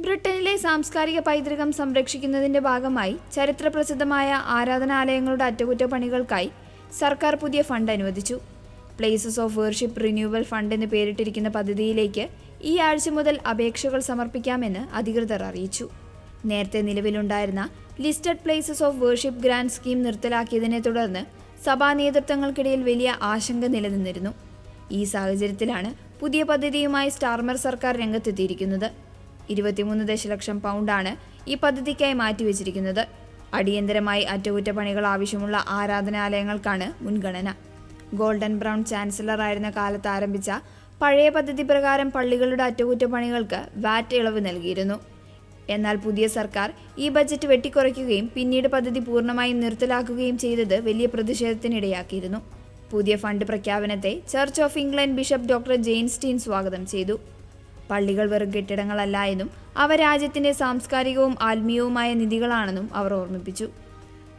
ബ്രിട്ടനിലെ സാംസ്കാരിക പൈതൃകം സംരക്ഷിക്കുന്നതിന്റെ ഭാഗമായി ചരിത്രപ്രസിദ്ധമായ ആരാധനാലയങ്ങളുടെ അറ്റകുറ്റപ്പണികൾക്കായി സർക്കാർ പുതിയ ഫണ്ട് അനുവദിച്ചു. Places of worship renewal fund എന്ന് പേരിട്ടിരിക്കുന്ന പദ്ധതിയിലേക്ക് ഈ ആഴ്ച മുതൽ അപേക്ഷകൾ സമർപ്പിക്കാമെന്ന് അധികൃതർ അറിയിച്ചു. നേരത്തെ നിലവിലുണ്ടായിരുന്ന listed places of worship grant scheme നിർത്തലാക്കിയതിനെ തുടർന്ന് സഭാ നേതൃത്വങ്ങൾക്കിടയിൽ വലിയ ആശങ്ക നിലനിന്നിരുന്നു. ഈ സാഹചര്യത്തിലാണ് പുതിയ പദ്ധതിയുമായി സ്റ്റാർമർ സർക്കാർ രംഗത്തെത്തിയിരിക്കുന്നത്. 23 ദശലക്ഷം പൗണ്ടാണ് ഈ പദ്ധതിക്കായി മാറ്റിവെച്ചിരിക്കുന്നത്. അടിയന്തരമായി അറ്റകുറ്റപ്പണികൾ ആവശ്യമുള്ള ആരാധനാലയങ്ങൾക്കാണ് മുൻഗണന. ഗോൾഡൻ ബ്രൗൺ ചാൻസലറായിരുന്ന കാലത്ത് ആരംഭിച്ച പഴയ പദ്ധതി പ്രകാരം പള്ളികളുടെ അറ്റകുറ്റപ്പണികൾക്ക് വാറ്റ് ഇളവ് നൽകിയിരുന്നു. എന്നാൽ പുതിയ സർക്കാർ ഈ ബജറ്റ് വെട്ടിക്കുറയ്ക്കുകയും പിന്നീട് പദ്ധതി പൂർണ്ണമായും നിർത്തലാക്കുകയും ചെയ്തത് വലിയ പ്രതിഷേധത്തിനിടയാക്കിയിരുന്നു. പുതിയ ഫണ്ട് പ്രഖ്യാപനത്തെ church of England bishop doctor Jane Steen സ്വാഗതം ചെയ്തു. പള്ളികൾ വെറും കെട്ടിടങ്ങളല്ല എന്നും അവ രാജ്യത്തിന്റെ സാംസ്കാരികവും ആത്മീയവുമായ നിധികളാണെന്നും അവർ ഓർമ്മിപ്പിച്ചു.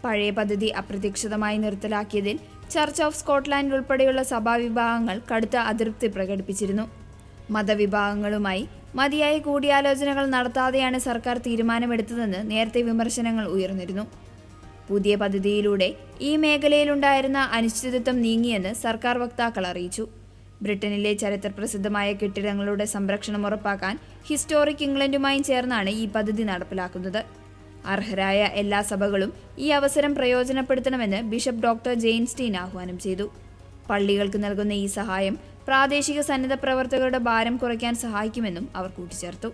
പഴയ പദ്ധതി അപ്രതീക്ഷിതമായി നിർത്തലാക്കിയതിൽ ചർച്ച് ഓഫ് സ്കോട്ട്ലാൻഡ് ഉൾപ്പെടെയുള്ള സഭാവിഭാഗങ്ങൾ കടുത്ത അതൃപ്തി പ്രകടിപ്പിച്ചിരുന്നു. മതവിഭാഗങ്ങളുമായി മതിയായ കൂടിയാലോചനകൾ നടത്താതെയാണ് സർക്കാർ തീരുമാനമെടുത്തതെന്ന് നേരത്തെ വിമർശനങ്ങൾ ഉയർന്നിരുന്നു. പുതിയ പദ്ധതിയിലൂടെ ഈ മേഖലയിലുണ്ടായിരുന്ന അനിശ്ചിതത്വം നീങ്ങിയെന്ന് സർക്കാർ വക്താക്കൾ അറിയിച്ചു. ബ്രിട്ടനിലെ ചരിത്രപ്രസിദ്ധമായ കെട്ടിടങ്ങളുടെ സംരക്ഷണം ഉറപ്പാക്കാൻ ഹിസ്റ്റോറിക് ഇംഗ്ലണ്ടുമായും ചേർന്നാണ് ഈ പദ്ധതി നടപ്പിലാക്കുന്നത്. അർഹരായ എല്ലാ സഭകളും ഈ അവസരം പ്രയോജനപ്പെടുത്തണമെന്ന് ബിഷപ്പ് ഡോക്ടർ ജെയിൻ സ്റ്റീൻ ആഹ്വാനം ചെയ്തു. പള്ളികൾക്ക് നൽകുന്ന ഈ സഹായം പ്രാദേശിക സന്നദ്ധ പ്രവർത്തകരുടെ ഭാരം കുറയ്ക്കാൻ സഹായിക്കുമെന്നും അവർ കൂട്ടിച്ചേർത്തു.